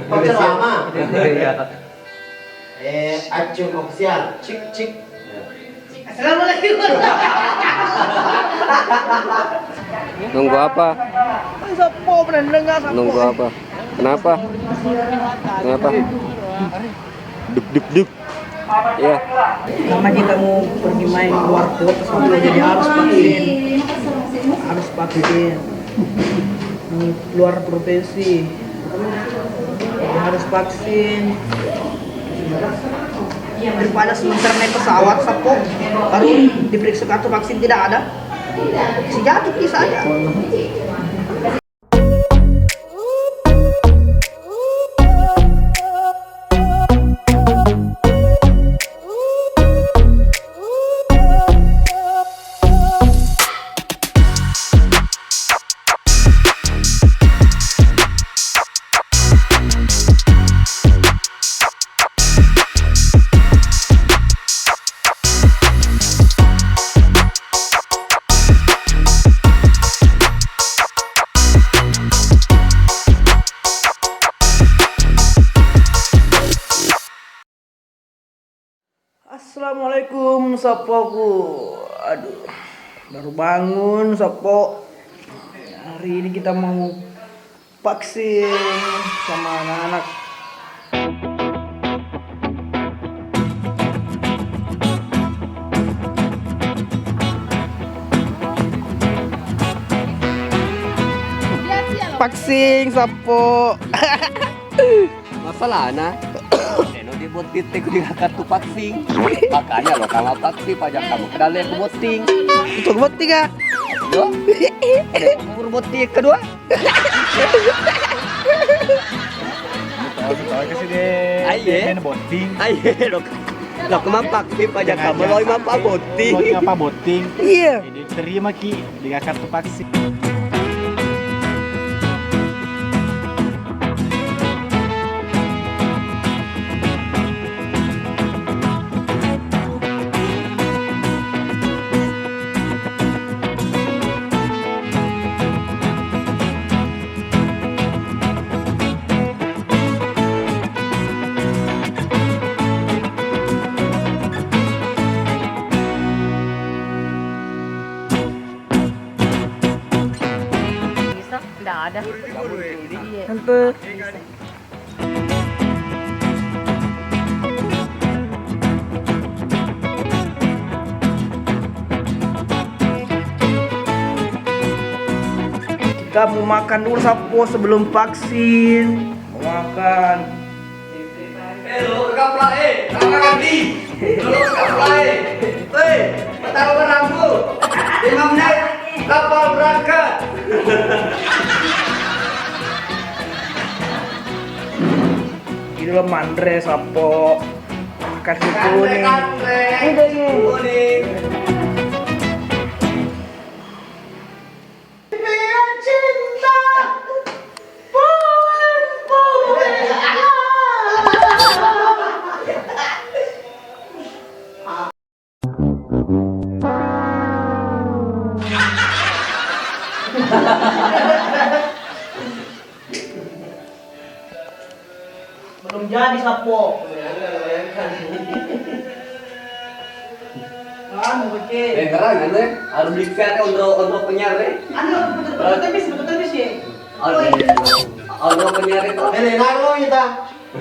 Pencerama. Iya. Acung official. Cik cik. Assalamualaikum. Nunggu apa? Sopo pendengar sopo. Nunggu apa? Kenapa? Kenapa? Duk duk duk. Iya. Karena kita mau pergi main luar kota semua jadi harus vaksin. Harus vaksin. Luar provinsi. Jadi harus vaksin. Daripada sebentar naik pesawat sapo baru diperiksa kartu vaksin tidak ada. Si jatuh kisah aja. Assalamualaikum sapoku. Aduh, baru bangun sapo. Hari ini kita mau vaksin sama anak-anak. Vaksin sapo. Masalah na. Eno di botik ko di kartu vaksin. Makanya lo kalau vaksin pajak kamu kedale ke boting. Itu buat tiga. Yo. Umur botik kedua. Tahu ke sini. Main boting. Ayo lo. Lo kemang vaksin pajak kamu lo mampa boting. Boting apa boting? Iya. Ini terima ki di kartu vaksin. Nggak ada. Tante. Kita mau makan dulu sapo sebelum vaksin. Mau makan. Lo kapla sama ganti. Lo kapla taruh rambut. 5 menit kapal berangkat. Ini lo mandre sapo. Makan kuning. Kuning. Belum jadi sapo. Anu oke. Terang kan harus dikasih untuk penyiar Anu betul sih. Untuk penyiar itu. Nalo kita.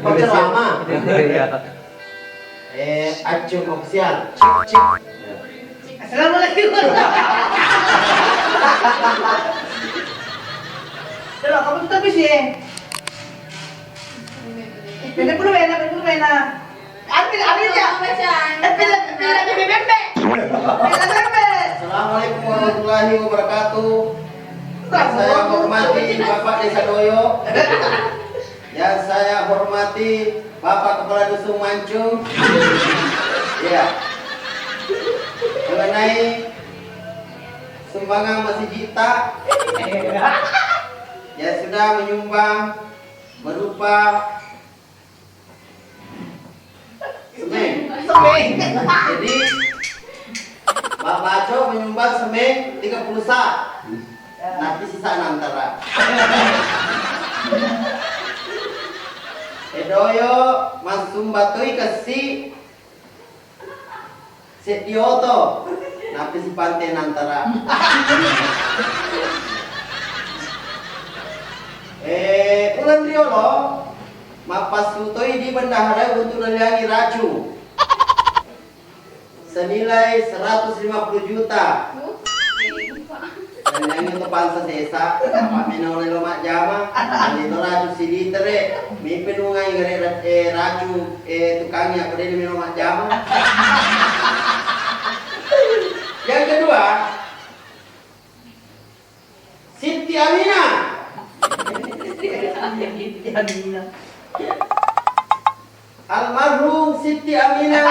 Pencerama. Iya. Acung official. Cik cik. Assalamualaikum. Kalau kamu tetap sih. Pwede po na. Assalamualaikum warahmatullahi wabarakatuh. Saya hormati Bapak Desa Doyo. Yang saya hormati Bapak Kepala Dusun Mancung. Ya. Mengenai sumbangan Masjid Jita, ya sudah menyumbang berupa semen. Jadi Pak Baco menyumbang semen 30 sak. Nanti sisa antara. Sedoyo masumbatui kasi Setioto napi si Pante nantara. Ulan Riolo mapasutoy di bendahara untuk naliangi racu senilai 150 juta. Dan yang itu pansa desa, apa minum di rumah jama, dan itu racu si litere, mimpi nungai ngere racu tukangnya pada di rumah jama. Yang kedua, Siti Amina. Almarhum Siti Amina.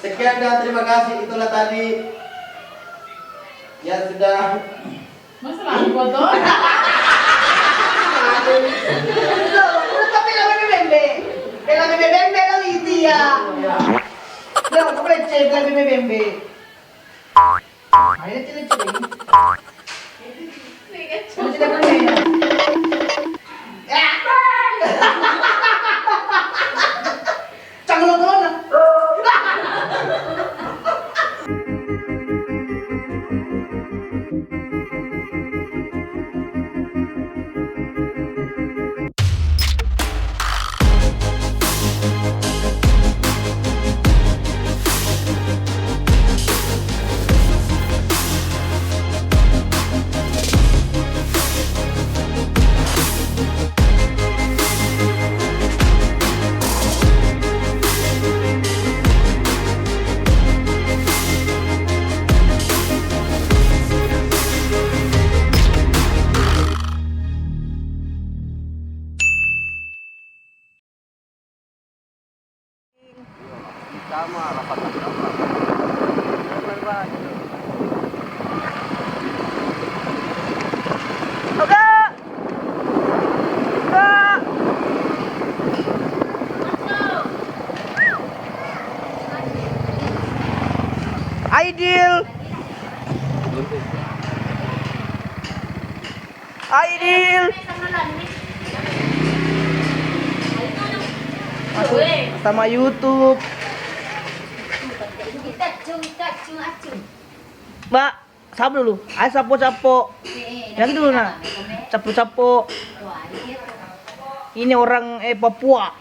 Sekian dan terima kasih, itulah tadi yang sudah Masalah foto. Udah tapi lang bebembe. Lang bebembe lang iti ya. Lang ko pala check lang bebembe. Ay na check. Ano sila pa niya? Canglo doon. Sama rapat apa? Oke. Oke. Aidil. Aidil. Masuk sama YouTube. Mbak, sabar dulu. Ayo sapo-sapo. Yang dulu nah. Sapo-sapo. Ini orang Papua.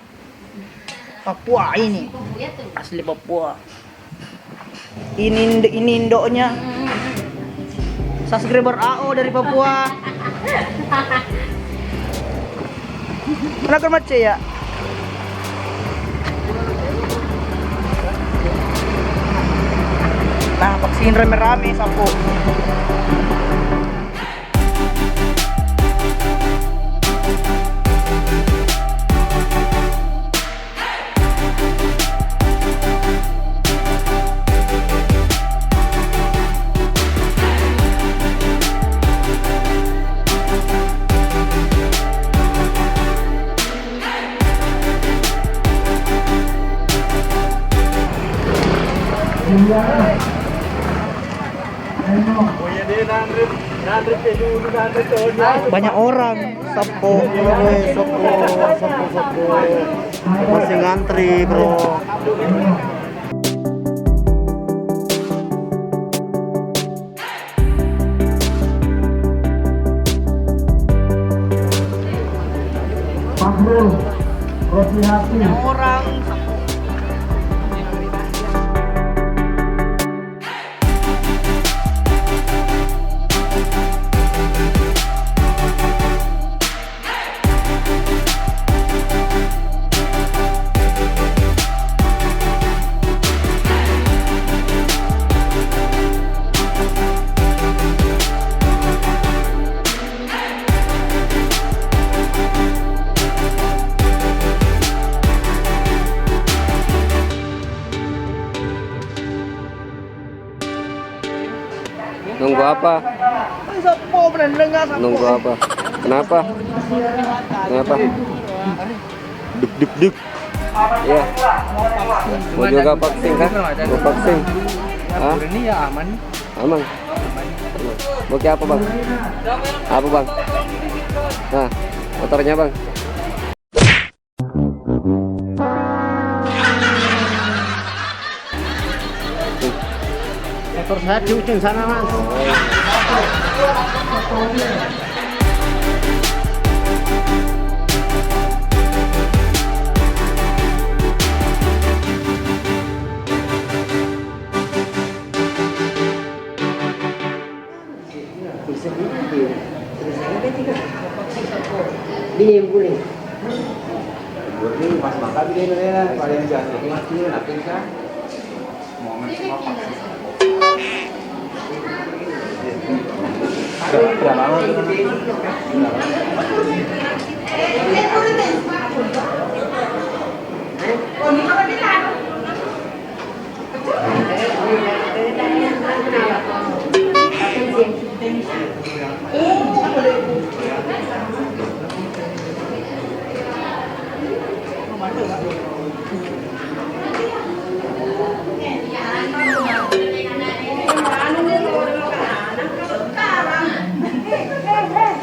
Papua ini. Asli Papua. Ini indoknya. Subscriber AO dari Papua. Mana kan macet ya? Nah, vaksin rame-rame sapo. Banyak orang sapo, sapo masih ngantri bro. Banyak orang. Nunggu apa? Sapo bener enggak sapo? Nunggu apa? Kenapa? Kenapa? Duk duk duk. Iya. Mau juga vaksin kan? Mau vaksin? Hah? Ini ya aman. Aman. Bokeh apa bang? Apa bang? Nah, motornya bang. Motor saya di ujung sana mas. Ini yang boleh. Ini pas makan dia beneran, paling jatuh mati nanti kan. Momen semua vaksin. Berapa lama tuh?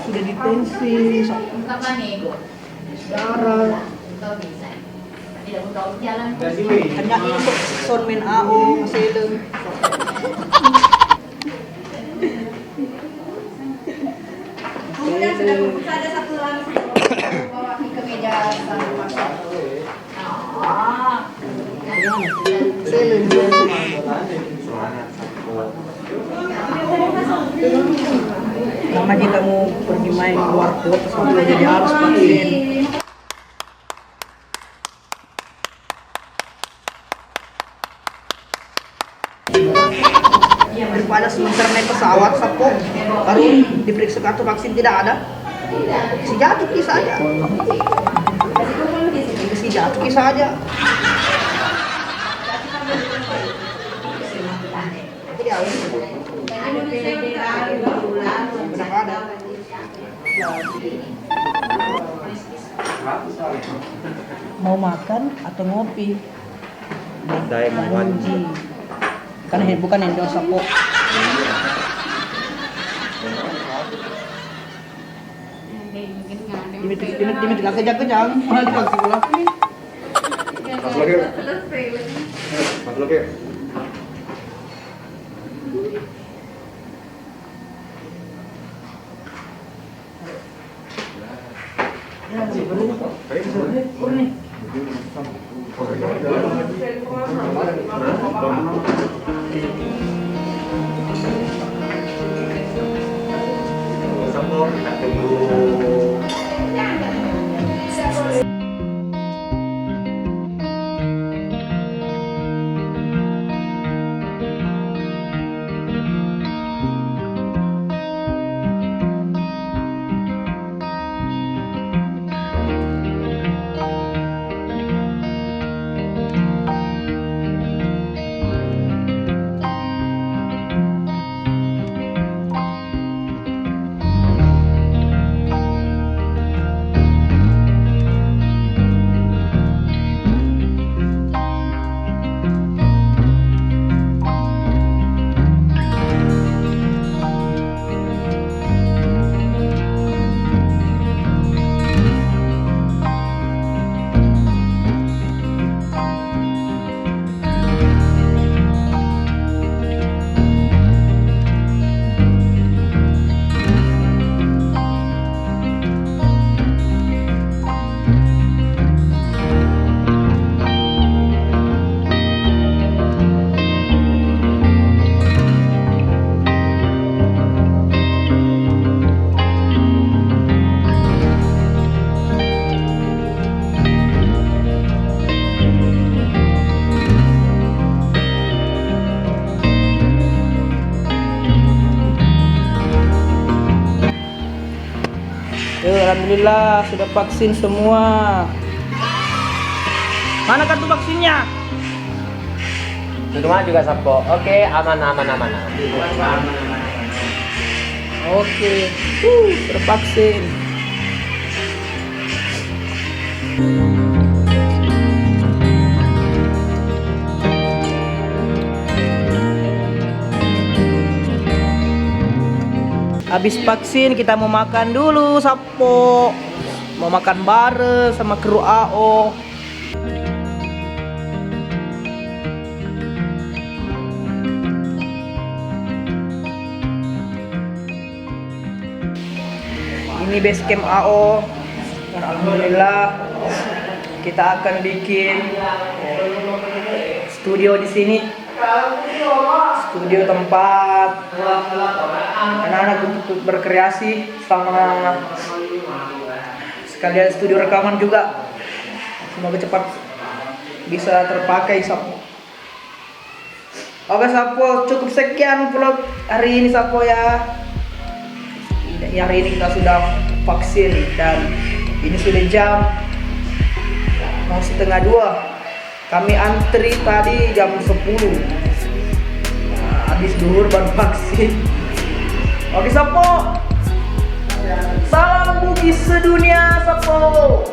Sudah ditensi, Kapan nego? darah. Tahu bisa. Tidak mau tahu jalan. Hanya untuk son main AO masih Kemudian sudah membuka ada satu langsung bawa ke meja sama Karena kita mau pergi main luar kota sampai jadi harus vaksin. Daripada semester naik pesawat sapo baru diperiksa kartu vaksin tidak ada. Si jatuh kisah aja. Si jatuh kisah aja. Tidak ada. Mau makan atau ngopi? Manji. Kan bukan yang jauh sapo. Dimit tidak kejang-kejang, malah dipaksa pulang. Mas lagi. Mas lagi. Alhamdulillah sudah vaksin semua. Mana kartu vaksinnya? Di rumah juga sapo. Oke, aman. Oke, tervaksin. Habis vaksin kita mau makan dulu, Sapo. Mau makan bareng sama kru AO. Ini base camp AO. Dan alhamdulillah kita akan bikin studio di sini. Studio tempat anak-anak untuk berkreasi sama sekalian studio rekaman juga. Semoga cepat bisa terpakai, Sapo. Oke, Sapo, cukup sekian vlog hari ini, Sapo ya. Hari ini kita sudah vaksin dan ini sudah jam mau 1:30. Kami antri tadi jam 10. Nah, habis duhur baru vaksin. Oke, Sapo. Salam bugis sedunia, Sapo.